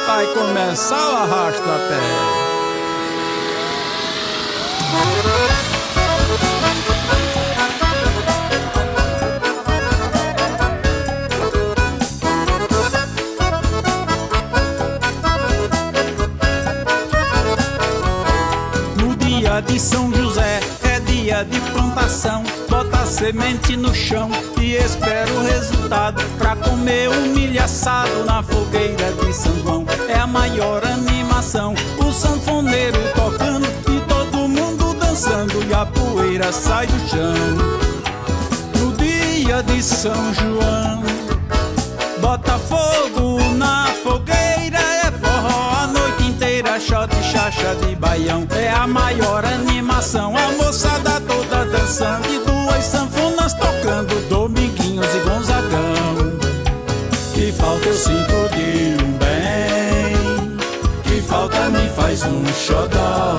Vai começar o arrasta-pé. No dia de São José é dia de plantação. Bota a semente no chão e espera o resultado, pra comer o milho assado na fogueira de São João. É a maior animação, o sanfoneiro tocando e todo mundo dançando, e a poeira sai do chão. No dia de São João, bota fogo na fogueira, é forró a noite inteira, shot e chacha de baião. É a maior animação, a moçada toda dançando e duas sanfonas tocando, Dominguinhos e Gonzagão. Que falta eu sinto de um bem, que falta me faz um xodó.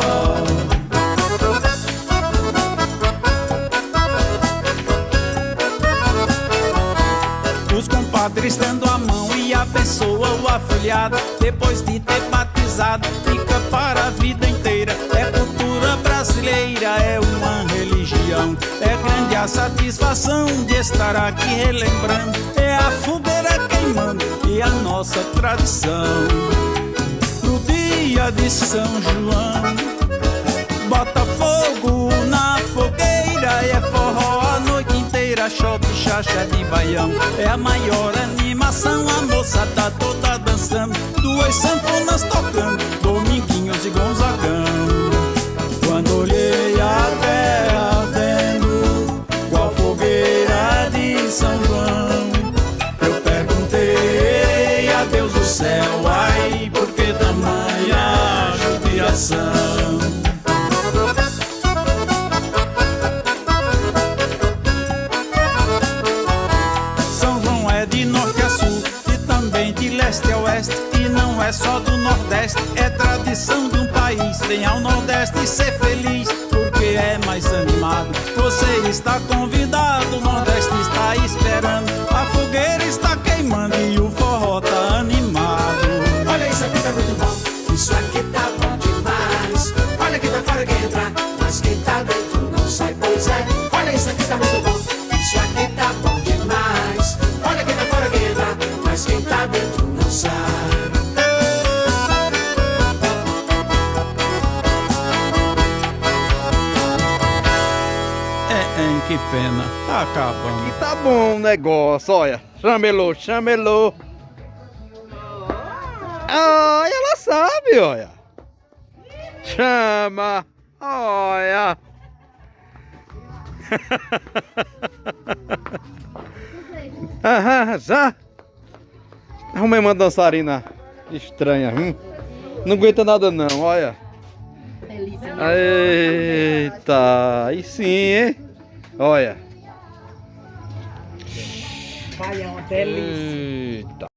Os compadres dando a mão e abençoa o afilhado, depois de ter batizado, fica para a vida inteira. É cultura brasileira, é uma religião, é grande a satisfação de estar aqui relembrando. É a fogueira queimando e a nossa tradição. No dia de São João, bota fogo na fogueira, é forró a noite inteira, shot e chacha de baião. É a maior animação, a moçada toda dançando, duas sanfonas tocando, Dominguinhos e Gonzagão. Quando olhei a terra ardendo, qual fogueira de São João, eu perguntei a Deus do céu, ai, por que tamanha judiação? De leste a oeste, e não é só do Nordeste, é tradição de um país. Venha ao Nordeste ser feliz, porque é mais animado. Você está convidado, o Nordeste está esperando, a fogueira está queimando e o forró tá animado. Olha, isso aqui tá muito bom, isso aqui tá bom demais. Olha quem tá fora quer entrar, mas quem tá dentro não sai, pois é. Olha, isso aqui tá muito bom, isso aqui tá bom demais. Olha quem tá fora quer entrar, mas quem tá dentro não sai. Que pena, tá acabando. E tá bom o negócio, olha. Chamelô, chamelô. Ah, ela sabe, olha. Chama, olha. Já. Arrumei uma dançarina estranha, não aguenta nada não, olha. Eita, aí sim, hein? Olha. Vai, é uma delícia. Eita.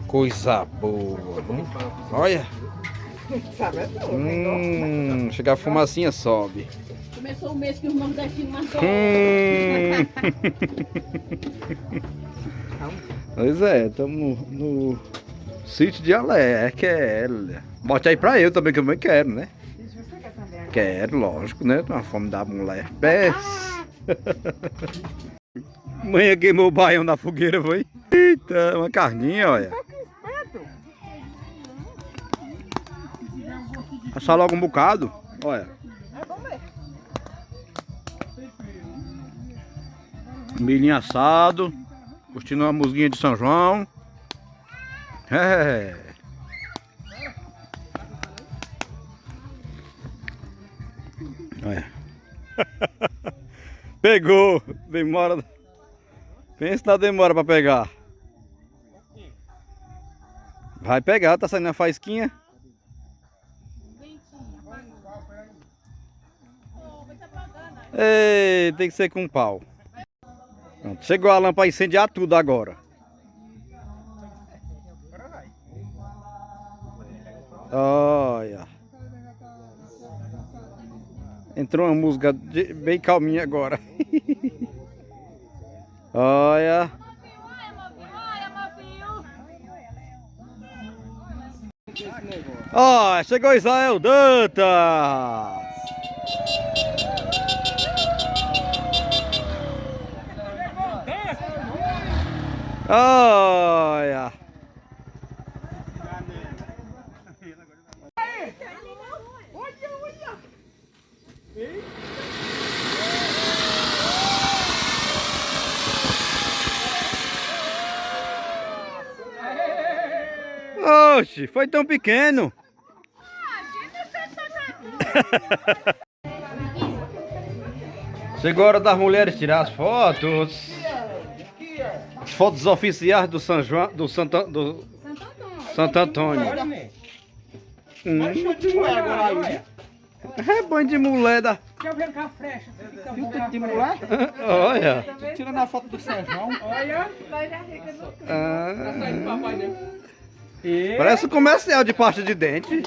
Coisa boa. Olha. Sabe, é tudo, Chega a fumacinha, sobe. Começou o mês que os nordestinos marcam. Pois é, estamos no sítio de Alerquela. Bote aí pra eu também, que eu também quero, né? Quero, lógico, né? Tô uma fome da mulher. Manhã queimou o baião na fogueira, foi? Eita, uma carninha, olha. Assar logo um bocado, olha. Milhinho assado, curtindo uma musguinha de São João. Olha. Pegou, demora. Pensa na demora pra pegar. Vai pegar, tá saindo a faísquinha. Ei, tem que ser com pau. Pronto, chegou a lã pra incendiar tudo agora. Olha. Entrou uma música bem calminha agora. Olha. Ó, chegou Israel Dantas. Olha. Oxe, foi tão pequeno. Chegou a hora das mulheres tirar as fotos. As fotos oficiais do São João, do Santo Antônio. É banho de mulher da... Deixa eu ver com a flecha. De mulher? Olha. Tirando a foto do São João. Olha. Parece um comercial de pasta de dente.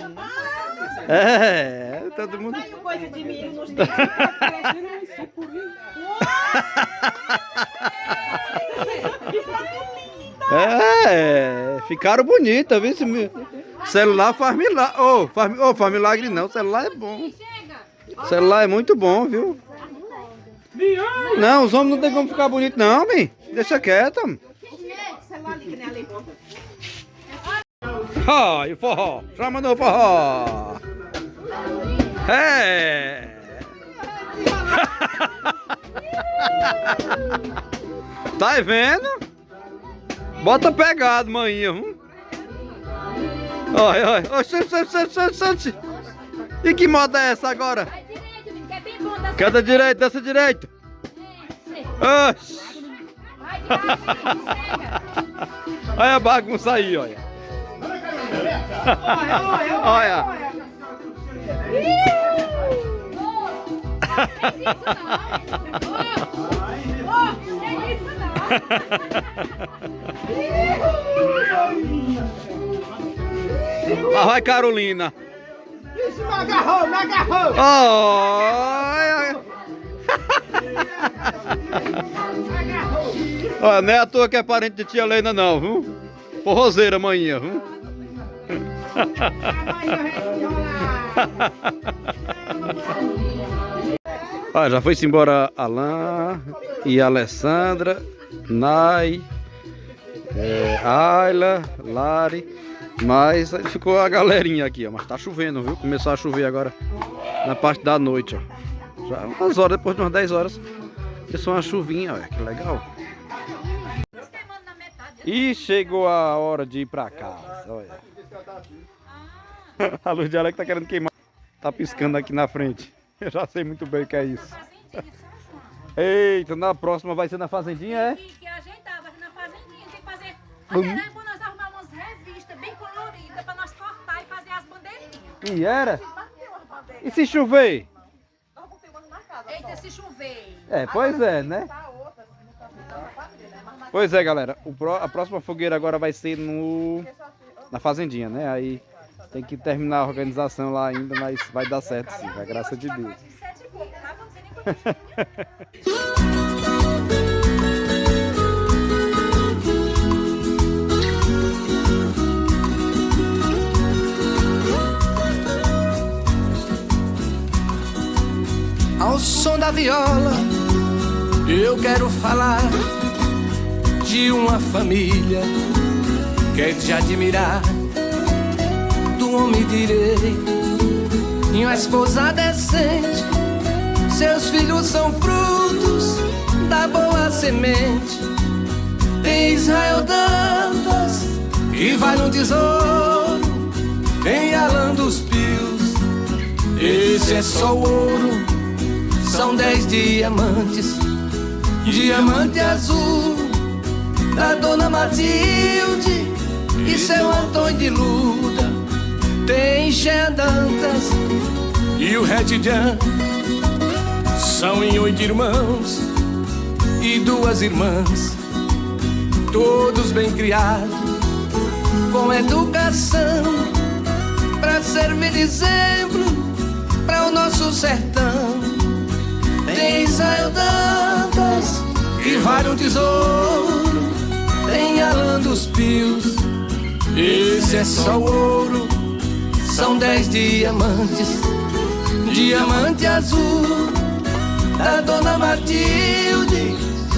É, todo mundo... Saiu coisa de milho nos dentes. É, ficaram bonitas, viu? Celular faz milagre. Faz milagre não, celular é bom. Celular é muito bom, viu? Não, os homens não tem como ficar bonito não, homem. Deixa quieto, homem. Ó, e o forró, chama no forró. É. Tá vendo? Bota pegado, manhinha. Olha, olha. Oxi. E que moda é essa agora? Vai direito, que é bem bom dançar. Cada direito, dança direito. Oxi. Vai direito, Olha a bagunça aí, olha. Olha. Lá vai Carolina. Isso, me agarrou. Olha. Olha, não é à toa que é parente de tia Helena não, viu? Forrozeira, manhinha, viu? Olha, já foi-se embora Alain e Alessandra, Nai, Ayla, Lari, mas aí ficou a galerinha aqui, ó. Mas tá chovendo, viu? Começou a chover agora na parte da noite, ó. Já umas horas, depois de umas 10 horas, começou uma chuvinha, olha que legal. E chegou a hora de ir pra casa, olha. A luz de ela que tá querendo queimar. Tá piscando aqui na frente. Eu já sei muito bem o que é isso. Eita, na próxima vai ser na fazendinha, é? Que ajeitava na fazendinha, tem que fazer. Até quando nós arrumamos revistas bem coloridas pra nós cortar e fazer as bandeirinhas. E era? E se chover? Eita, se chover. É, pois é, né? Pois é, galera. A próxima fogueira agora vai ser na fazendinha, né? Aí tem que terminar a organização lá ainda, mas vai dar certo sim, vai, graças a Deus. Ao som da viola, eu quero falar de uma família que é de admirar, do homem direito e uma esposa decente. Seus filhos são frutos da boa semente. Tem Israel Dantas e vai no tesouro, tem Alan dos Pios. Esse é só o ouro, são 10 diamantes, diamante azul da Dona Matilde e seu Antônio de Luda. Tem Jean Dantas e o Red Jan, são em 8 irmãos e 2 irmãs, todos bem criados, com educação, pra servir de exemplo para o nosso sertão. Tem Israel Dantas e vai no tesouro, tem Alan dos Pios. Esse é só o ouro, são 10 diamantes, diamante azul da Dona Matilde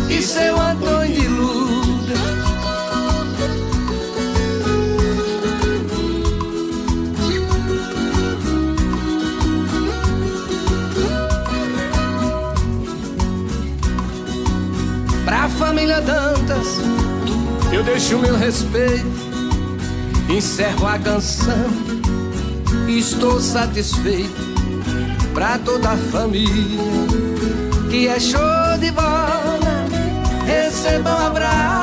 e seu Antônio de Luda. Pra família Dantas eu deixo meu respeito, encerro a canção, estou satisfeito. Pra toda a família que é show de bola, recebam um abraço